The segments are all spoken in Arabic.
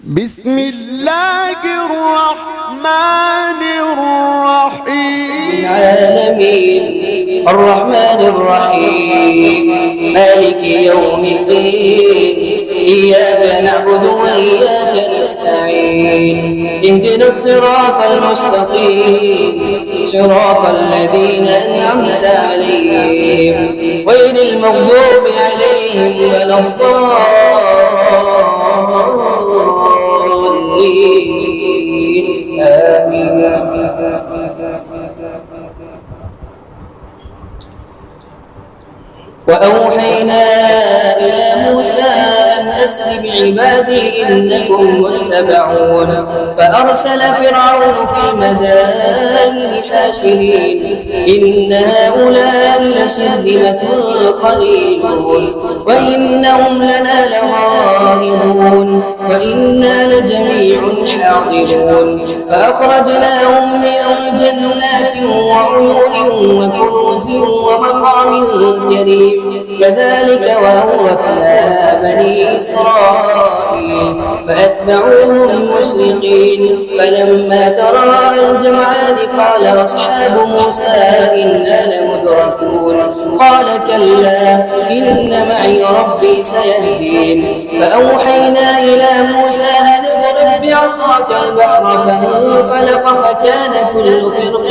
بسم الله الرحمن الرحيم العالمين الرحمن الرحيم مالك يوم الدين إياك نعبد وإياك نستعين اهدنا الصراط المستقيم صراط الذين أنعمت عليهم غير المغضوب عليهم ولا الضالين آمين. وأوحينا إلى موسى أن أسر بعبادي إنكم متبعون فأرسل فرعون في المدائن حاشرين إن هؤلاء لشرذمة قليلون وإنهم لنا لغائظون وإنا لجميع حاضرون فأخرجناهم من جنات وعيون وكنوز ومقام كريم كذلك وأورثناها بني إسرائيل فأتبعوهم مشرقين فلما تراءى الجمعان قال أصحاب موسى إنا لمدركون قال كلا إن معي ربي سيهدين فأوحينا إلى موسى أن اضرب بعصاك البحر فانفلق فكان كل فرق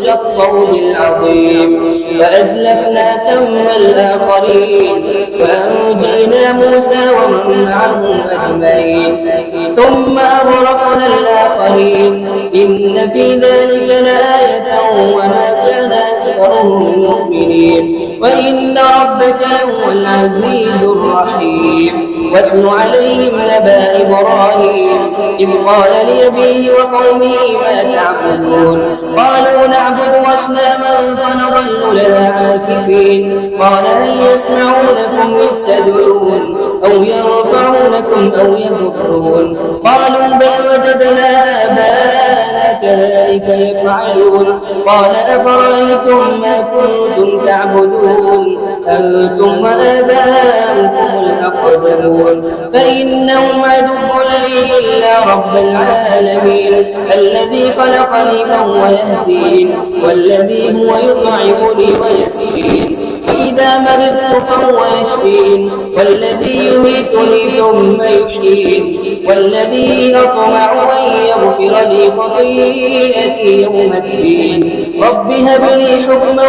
كالطود العظيم فأزلفنا ثم الآخرين وأنجينا موسى ومن معه أجمعين ثم أغرقنا الآخرين إن في ذلك لآية وما كان أكثرهم مؤمنين وإن ربك لهو العزيز الرحيم واتل عليهم نبأ إبراهيم إذ قال لأبيه وقومه ما تعبدون قالوا نعبد أصناما فنظل لها عاكفين قال هل يسمعونكم إذ تدعون أو ينفعونكم أو يضرون قالوا بل وجدنا آباءنا كذلك يفعلون قال أفرأيتم ما كنتم تعبدون أنتم وآباؤكم الأقدمون فإنهم عدو لي إلا رب العالمين الذي خلقني فهو يهدين والذي هو يطعمني ويسقين وإذا مرضت فهو يشفين والذي يميتني ثم يحيين والذي أطمع أن يغفر لي خطيئتي يوم الدين رب هب لي حكما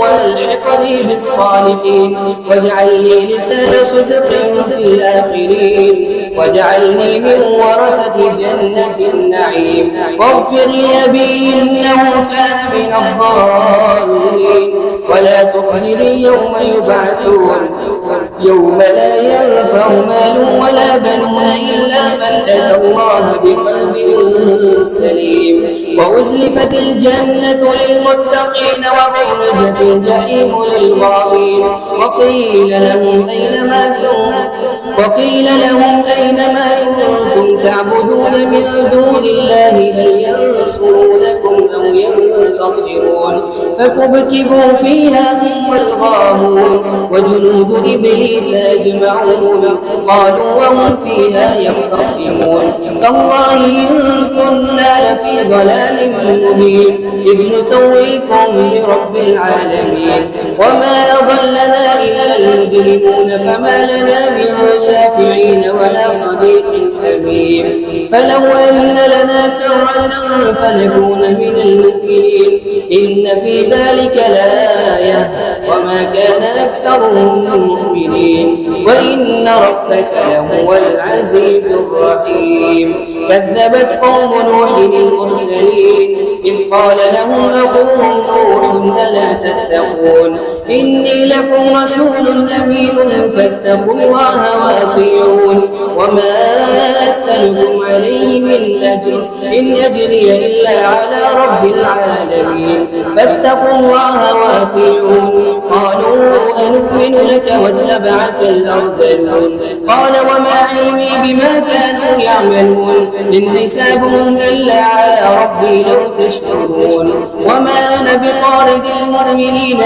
وألحقني بالصالحين واجعل لي لسان صدق في الآخرين واجعلني من ورثة جنة النعيم واغفر لأبي إنه كان من الضالين ولا تخزني يوم يبعثون يوم لا ينفع مال ولا بنون إلا من أتى الله بقلب سليم وأزلفت الجنة للمتقين وبرزت الجحيم للغاوين وقيل لهم أين ما كنتم تعبدون من دون الله هل ينصرونكم أو ينتصرون فكبكبوا فيها هم والغاوون وجنود إبليس أجمعون قالوا وهم فيها يختصمون تالله إن كنا لفي ضلال مبين إذ نسويكم برب العالمين وما أضلنا إلا المجرمون فما لنا من شافعين ولا صديق حميم فلو أن لنا كرة فنكون من المؤمنين إن في ذلك لآية وما كان أكثرهم مؤمنين وإن ربك لهو العزيز الرحيم كذبت قوم نوح المرسلين إذ قال لهم أخوهم نوح ألا تتقون إني لكم رسول أمين فاتقوا الله وأطيعون وما أسألكم عليه من أجر إن أجري إلا على رب العالمين فاتقوا الله وأطيعون قالوا أنؤمن لك واتبعك الأرذلون قال وما علمي بما كانوا يعملون إن حسابهم إلا على ربي لو تشكرون وما أنا بطارد المؤمنين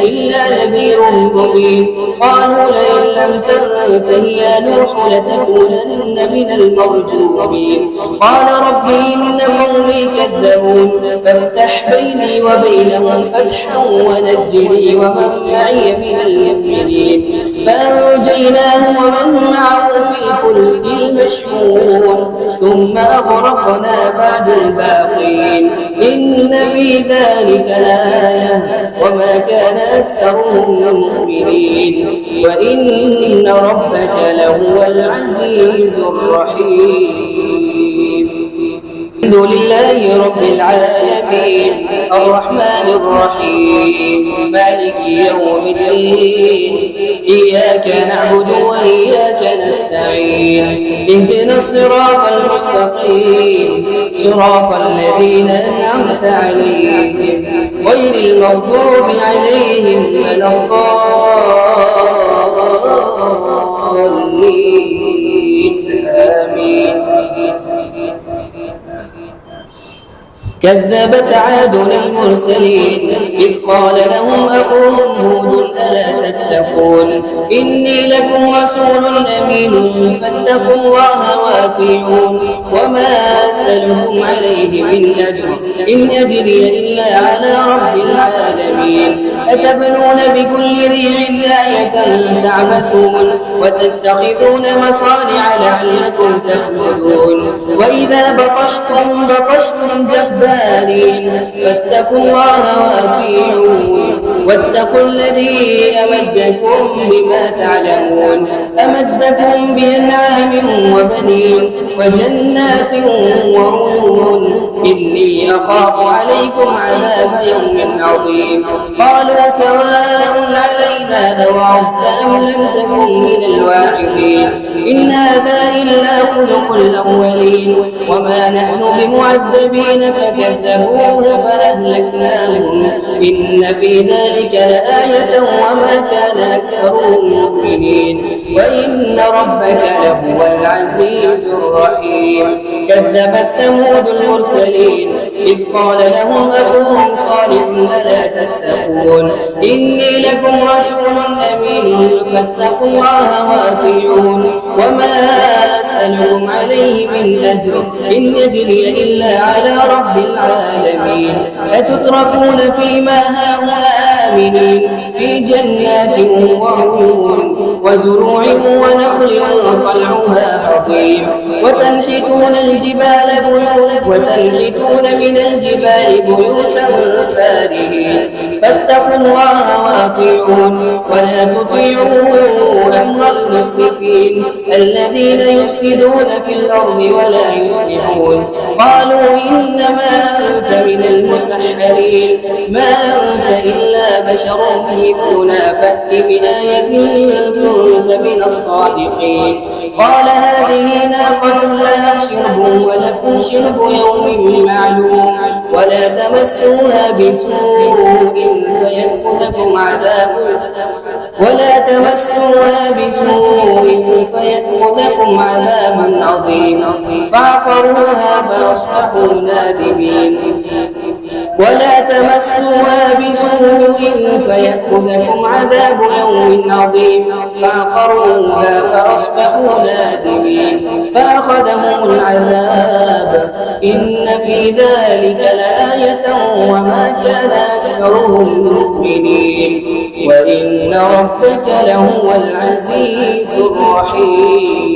إلا نذير مبين قالوا لئن لم تنته يا نوح لتكونن من المرجومين. قال رب إن قومي كذبون فافتح بيني وبينهم فتحا ونجني ومن معي من المؤمنين. فأنجيناه ومن معه في الفلك المشحون ثم أغرقنا بعد الباقين. إن في ذلك لآية وما كان أكثرهم مؤمنين وإن ربك لهو العزيز الرحيم. الحمد لله رب العالمين الرحمن الرحيم مالك يوم الدين إياك نعبد وإياك نستعين اهدنا الصراط المستقيم صراط الذين أنعمت عليهم غير المغضوب عليهم ولا الضالين آمين. كذبت عاد المرسلين إذ قال لهم أخوهم هود ألا تتقون إني لكم رسول أمين فاتقوا الله وأطيعون وما أسألكم عليه من أجر إن أجري إلا على رب العالمين. أتبنون بكل ريع آية تعبثون وتتخذون مصانع لعلكم تخلدون وإذا بطشتم جبارين فاتقوا الله وأطيعون واتقوا الذي أمدكم بما تعلمون أمدكم بأنعام وبنين وجنات وعيون إني أخاف عليكم عذاب يوم عظيم. قالوا سواء علينا أوعظت أم لم تكن من الواعظين إن هذا إلا خلق الأولين وما نحن بمعذبين فكذبوه فأهلكناهم إن في ذلك لآية وما كان أكثرهم مؤمنين وإن ربك لهو العزيز الرحيم. كذبت ثمود المرسلين إذ قال لهم أخوهم صالح ألا تتقون إني لكم رسول أمين فاتقوا الله وأطيعون وما أسألكم عليه من أجر إن أجري إلا على رب العالمين. أتتركون فيما هاهنا آمنين في جنات وعيون وزروع ونخل طلعها هضيم وتنحتون من الجبال بيوتا فارهين فاتقوا الله وأطيعون ولا تطيعوا أمر المسرفين الذين يفسدون في الأرض ولا يصلحون. قالوا إنما أنت من المسحرين ما أنت إلا بشر مثلنا فأت بآية إن كنت من الصادقين. قال هذه ناقة لها شرب ولكم شرب يوم معلوم ولا تمسوها بسوء فيأخذكم عذاب عظيم. فعقروها فأصبحوا نادمين. ولا تمسوها بسوء فيأخذكم عذاب يوم عظيم. فعقروها فأصبحوا نادمين. فأخذهم العذاب إن في ذلك لآية وما كان أكثرهم مؤمنين وإن ربك لهو العزيز الرحيم.